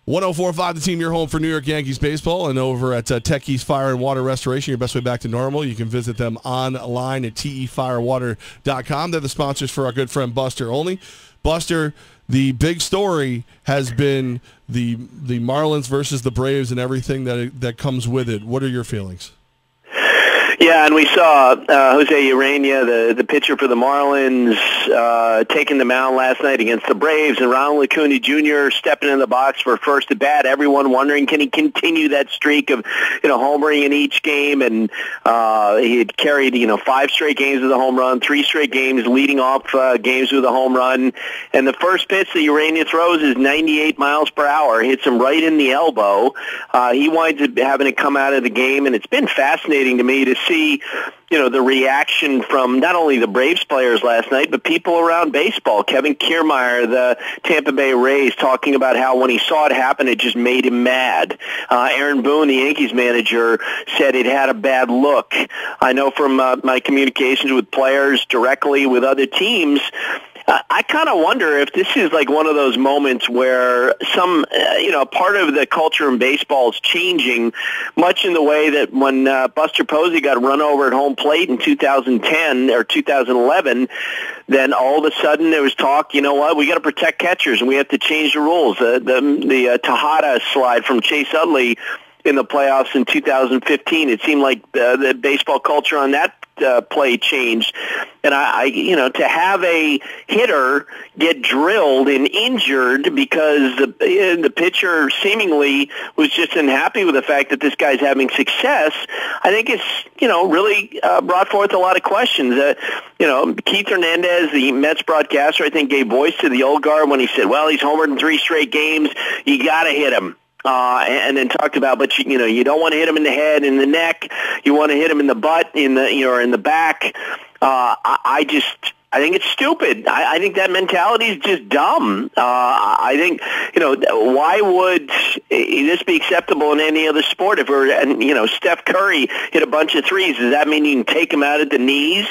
104.5 The Team, your home for New York Yankees baseball, and over at Techie's Fire and Water Restoration, your best way back to normal. You can visit them online at tefirewater.com. They're the sponsors for our good friend Buster Olney. Buster, the big story has been the Marlins versus the Braves and everything that comes with it. What are your feelings? Yeah, and we saw Jose Urena, the pitcher for the Marlins, taking the mound last night against the Braves, and Ronald Acuna Jr. stepping in the box for first at bat. Everyone wondering, can he continue that streak of, homering in each game? And he had carried, 5 straight games with a home run, 3 straight games leading off games with a home run. And the first pitch that Urena throws is 98 miles per hour, hits him right in the elbow. He winds up having to come out of the game, and it's been fascinating to me to see, the reaction from not only the Braves players last night, but people around baseball. Kevin Kiermaier, the Tampa Bay Rays, talking about how when he saw it happen, it just made him mad. Aaron Boone, the Yankees manager, said it had a bad look. I know from my communications with players directly with other teams, I kind of wonder if this is like one of those moments where some, part of the culture in baseball is changing, much in the way that when Buster Posey got run over at home plate in 2010 or 2011, then all of a sudden there was talk, we got to protect catchers and we have to change the rules. The Tejada slide from Chase Utley in the playoffs in 2015, it seemed like the baseball culture on that play changed. And I to have a hitter get drilled and injured because the pitcher seemingly was just unhappy with the fact that this guy's having success, I think it's, really brought forth a lot of questions. Keith Hernandez, the Mets broadcaster, I think gave voice to the old guard when he said, well, he's homered in 3 straight games. You got to hit him. And then talked about, but you don't want to hit him in the head, in the neck. You want to hit him in the butt, or in the back. I think it's stupid. I think that mentality is just dumb. I think, why would this be acceptable in any other sport? If Steph Curry hit a bunch of threes, does that mean you can take him out at the knees?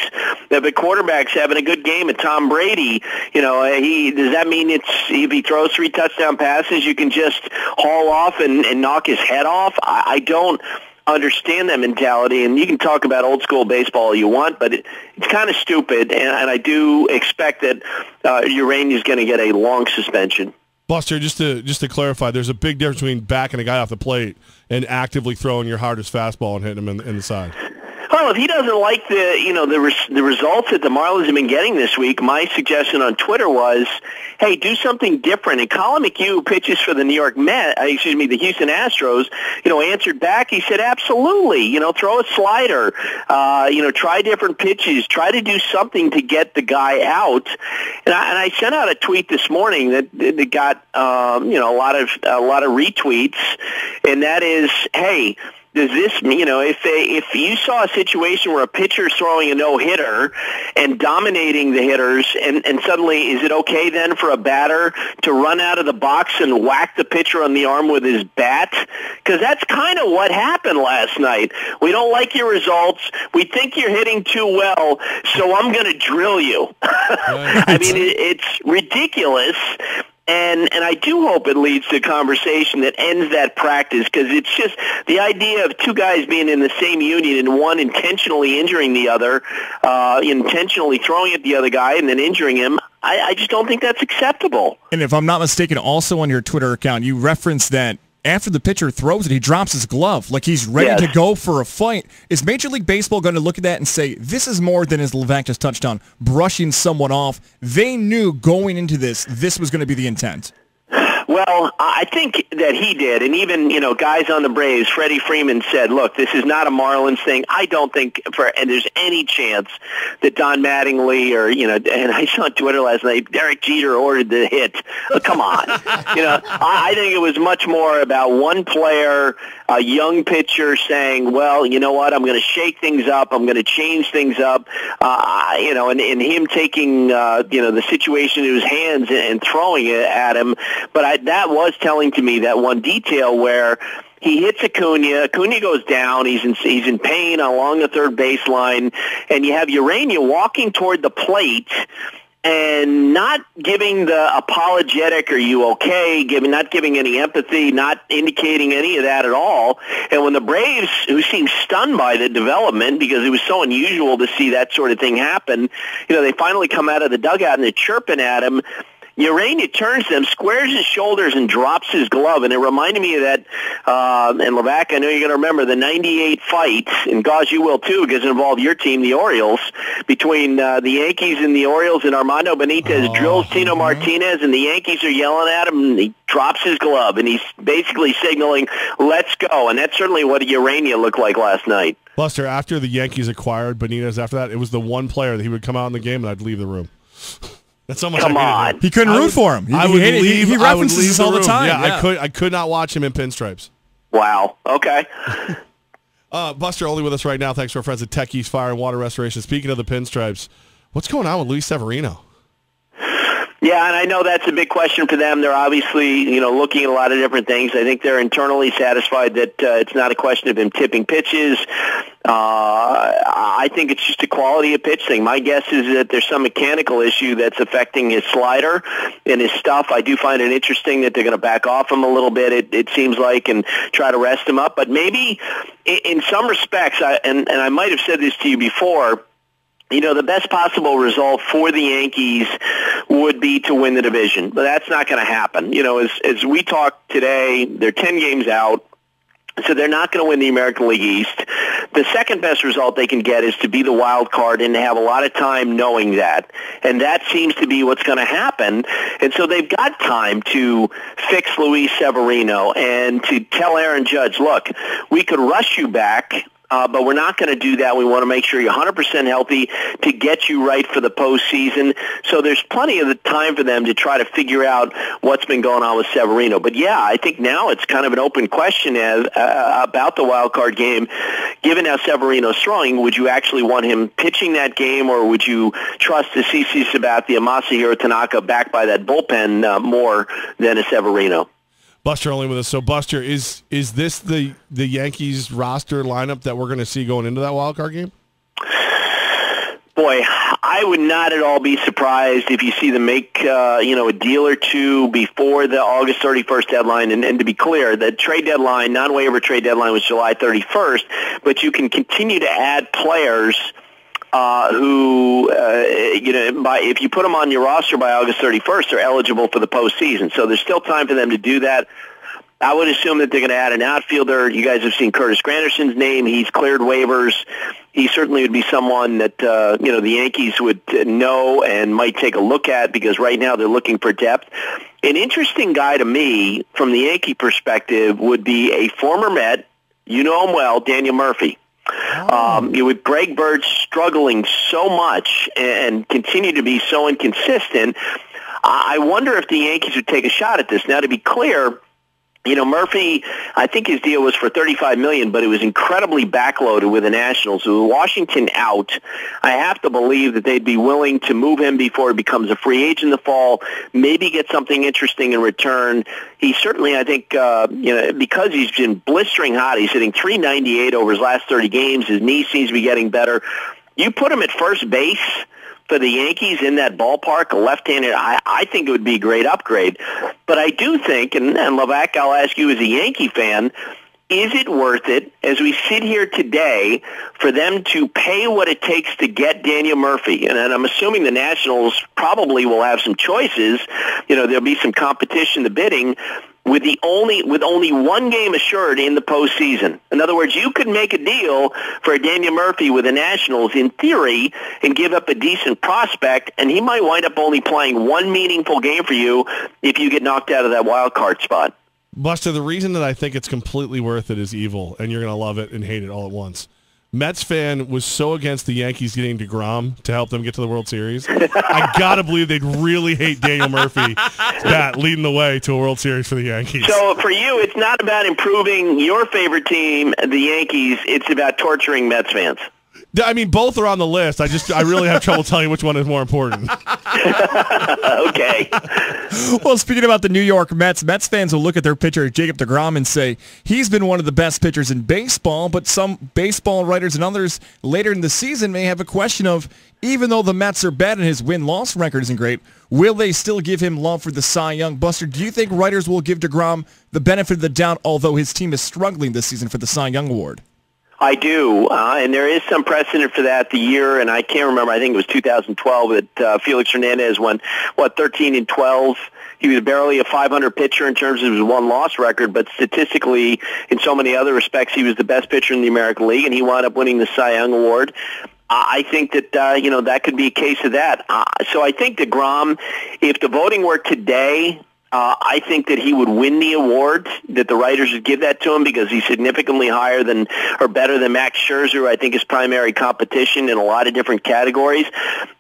If a quarterback's having a good game at Tom Brady, does that mean if he throws 3 touchdown passes, you can just haul off and knock his head off? I don't understand that mentality, and you can talk about old school baseball all you want, but it's kind of stupid, and I do expect that Urena is going to get a long suspension. Buster, just to clarify, there's a big difference between backing a guy off the plate and actively throwing your hardest fastball and hitting him in the side. Well, if he doesn't like the results that the Marlins have been getting this week, my suggestion on Twitter was, hey, do something different. And Colin McHugh, who pitches for the the Houston Astros, answered back. He said, absolutely, throw a slider, try different pitches, try to do something to get the guy out. And I sent out a tweet this morning that got a lot of retweets, and that is, hey, does this mean, if you saw a situation where a pitcher's throwing a no-hitter and dominating the hitters, and suddenly is it okay then for a batter to run out of the box and whack the pitcher on the arm with his bat? Because that's kind of what happened last night. We don't like your results. We think you're hitting too well, so I'm going to drill you. I mean, it's ridiculous. And I do hope it leads to a conversation that ends that practice, because it's just the idea of 2 guys being in the same union and one intentionally injuring the other, intentionally throwing at the other guy and then injuring him. I just don't think that's acceptable. And if I'm not mistaken, also on your Twitter account, you referenced that after the pitcher throws it, he drops his glove like he's ready to go for a fight. Is Major League Baseball going to look at that and say, this is more than, as Levack just touched on, brushing someone off? They knew going into this was going to be the intent. Well, I think that he did, and even, guys on the Braves, Freddie Freeman said, look, this is not a Marlins thing. I don't think and there's any chance that Don Mattingly or, and I saw on Twitter last night, Derek Jeter ordered the hit. Come on. I think it was much more about one player, a young pitcher saying, well, you know what, I'm going to shake things up. I'm going to change things up, and him taking, the situation in his hands and throwing it at him. But that was telling to me that one detail where he hits Acuna. Acuna goes down. He's in pain along the third baseline, and you have Urena walking toward the plate. and not giving the apologetic, are you okay, not giving any empathy, not indicating any of that at all. And when the Braves, who seemed stunned by the development because it was so unusual to see that sort of thing happen, they finally come out of the dugout and they're chirping at him. Urania turns to him, squares his shoulders, and drops his glove. And it reminded me of that, and Levack, I know you're going to remember, the 98 fight, and Gauze, you will too, because it involved your team, the Orioles, between the Yankees and the Orioles, and Armando Benitez drills Tino Martinez, and the Yankees are yelling at him, and he drops his glove, and he's basically signaling, let's go. And that's certainly what Urania looked like last night. Buster, after the Yankees acquired Benitez after that, it was the one player that he would come out in the game, and I'd leave the room. That's how much Come on. He couldn't root for him. He references this all the time. Yeah. I could not watch him in pinstripes. Wow. Okay. Buster, only with us right now. Thanks to our friends at Techies Fire and Water Restoration. Speaking of the pinstripes, what's going on with Luis Severino? Yeah, and I know that's a big question for them. They're obviously, looking at a lot of different things. I think they're internally satisfied that it's not a question of him tipping pitches. I think it's just a quality of pitch thing. My guess is that there's some mechanical issue that's affecting his slider and his stuff. I do find it interesting that they're going to back off him a little bit, it seems like, and try to rest him up. But maybe in some respects, and I might have said this to you before, the best possible result for the Yankees would be to win the division. But that's not going to happen. As we talk today, they're 10 games out, so they're not going to win the American League East. The second best result they can get is to be the wild card and to have a lot of time knowing that. And that seems to be what's going to happen. And so they've got time to fix Luis Severino and to tell Aaron Judge, look, we could rush you back, but we're not going to do that. We want to make sure you're 100% healthy to get you right for the postseason. So there's plenty of the time for them to try to figure out what's been going on with Severino. But, yeah, I think now it's kind of an open question about the wild card game. Given how Severino's throwing, would you actually want him pitching that game, or would you trust the CC Sabathia, Masahiro Tanaka back by that bullpen more than a Severino? Buster only with us. So, Buster, is this the Yankees roster lineup that we're going to see going into that wild card game? Boy, I would not at all be surprised if you see them make a deal or two before the August 31st deadline. And to be clear, the trade deadline, non-waiver trade deadline, was July 31st, but you can continue to add players who, if you put them on your roster by August 31st, they're eligible for the postseason. So there's still time for them to do that. I would assume that they're going to add an outfielder. You guys have seen Curtis Granderson's name. He's cleared waivers. He certainly would be someone that, the Yankees would know and might take a look at, because right now they're looking for depth. An interesting guy to me from the Yankee perspective would be a former Met, you know him well, Daniel Murphy. With Greg Bird struggling so much and continue to be so inconsistent, I wonder if the Yankees would take a shot at this. Now, to be clear, Murphy, I think his deal was for $35 million, but it was incredibly backloaded with the Nationals. With Washington out, I have to believe that they'd be willing to move him before he becomes a free agent in the fall, maybe get something interesting in return. He certainly, I think, because he's been blistering hot, he's hitting .398 over his last 30 games. His knee seems to be getting better. You put him at first base for the Yankees in that ballpark, a left-handed, I think it would be a great upgrade. But I do think, and Levack, I'll ask you as a Yankee fan, is it worth it, as we sit here today, for them to pay what it takes to get Daniel Murphy? And I'm assuming the Nationals probably will have some choices. There'll be some competition in the bidding, with only one game assured in the postseason. In other words, you could make a deal for Daniel Murphy with the Nationals in theory and give up a decent prospect, and he might wind up only playing one meaningful game for you if you get knocked out of that wild card spot. Buster, the reason that I think it's completely worth it is evil, and you're going to love it and hate it all at once. Mets fan was so against the Yankees getting DeGrom to help them get to the World Series. I got to believe they'd really hate Daniel Murphy bat leading the way to a World Series for the Yankees. So for you, it's not about improving your favorite team, the Yankees. It's about torturing Mets fans. I mean, both are on the list. I really have trouble telling you which one is more important. Okay. Well, speaking about the New York Mets, Mets fans will look at their pitcher, Jacob deGrom, and say he's been one of the best pitchers in baseball, but some baseball writers and others later in the season may have a question of, even though the Mets are bad and his win-loss record isn't great, will they still give him love for the Cy Young? Buster, do you think writers will give deGrom the benefit of the doubt, although his team is struggling this season for the Cy Young Award? I do, and there is some precedent for that. The year, and I can't remember, I think it was 2012, that Felix Hernandez won, 13-12. He was barely a 500 pitcher in terms of his one-loss record, but statistically, in so many other respects, he was the best pitcher in the American League, and he wound up winning the Cy Young Award. I think that, that could be a case of that. So I think deGrom, if the voting were today, I think that he would win the award, that the writers would give that to him because he's significantly higher than or better than Max Scherzer, who I think is primary competition in a lot of different categories.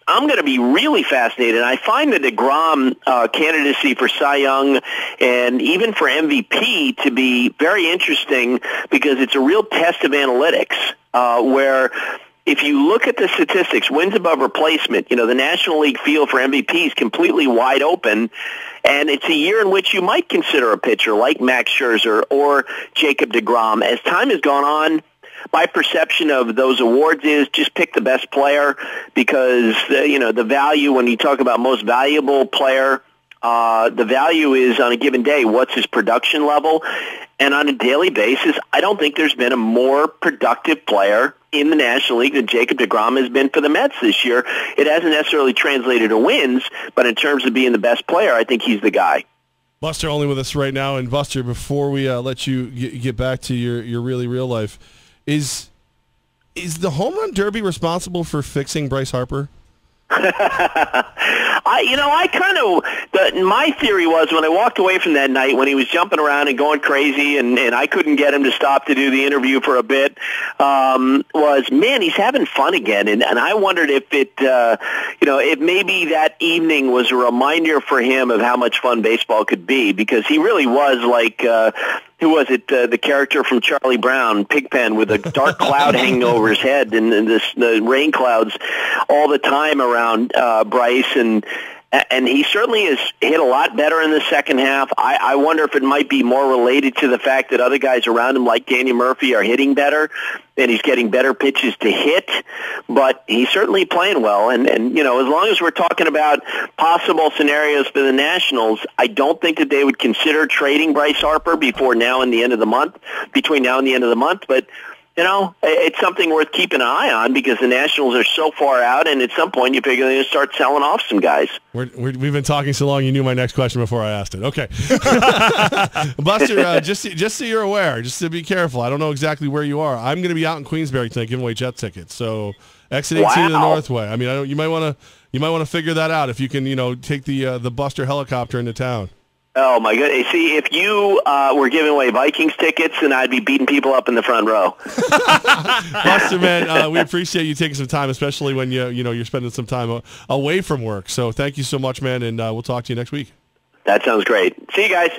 I'm going to be really fascinated. I find the deGrom candidacy for Cy Young and even for MVP to be very interesting because it's a real test of analytics where if you look at the statistics, wins above replacement, the National League field for MVP is completely wide open, and it's a year in which you might consider a pitcher like Max Scherzer or Jacob deGrom. As time has gone on, my perception of those awards is just pick the best player because, the value, when you talk about most valuable player, the value is on a given day, what's his production level? And on a daily basis, I don't think there's been a more productive player in the National League than Jacob deGrom has been for the Mets this year. It hasn't necessarily translated to wins, but in terms of being the best player, I think he's the guy. Buster Olney with us right now. And Buster, before we let you get back to your really real life, is the home run derby responsible for fixing Bryce Harper? My theory was when I walked away from that night when he was jumping around and going crazy and I couldn't get him to stop to do the interview for a bit, was, man, he's having fun again. And I wondered if if maybe that evening was a reminder for him of how much fun baseball could be, because he really was like, who was it? The character from Charlie Brown, Pigpen, with a dark cloud hanging over his head and the rain clouds all the time around Bryce, and he certainly has hit a lot better in the second half. I wonder if it might be more related to the fact that other guys around him, like Daniel Murphy, are hitting better, and he's getting better pitches to hit. But he's certainly playing well. And as long as we're talking about possible scenarios for the Nationals, I don't think that they would consider trading Bryce Harper between now and the end of the month. But it's something worth keeping an eye on because the Nationals are so far out, and at some point you figure they're going to start selling off some guys. We've been talking so long, you knew my next question before I asked it. Okay. Buster, just so you're aware, just to be careful, I don't know exactly where you are. I'm going to be out in Queensbury tonight giving away jet tickets, so exit 18 to the Northway. I mean, you might want to figure that out if you can, take the Buster helicopter into town. Oh, my goodness. See, if you were giving away Vikings tickets, then I'd be beating people up in the front row. Buster, man, we appreciate you taking some time, especially when you're spending some time away from work. So thank you so much, man, and we'll talk to you next week. That sounds great. See you guys.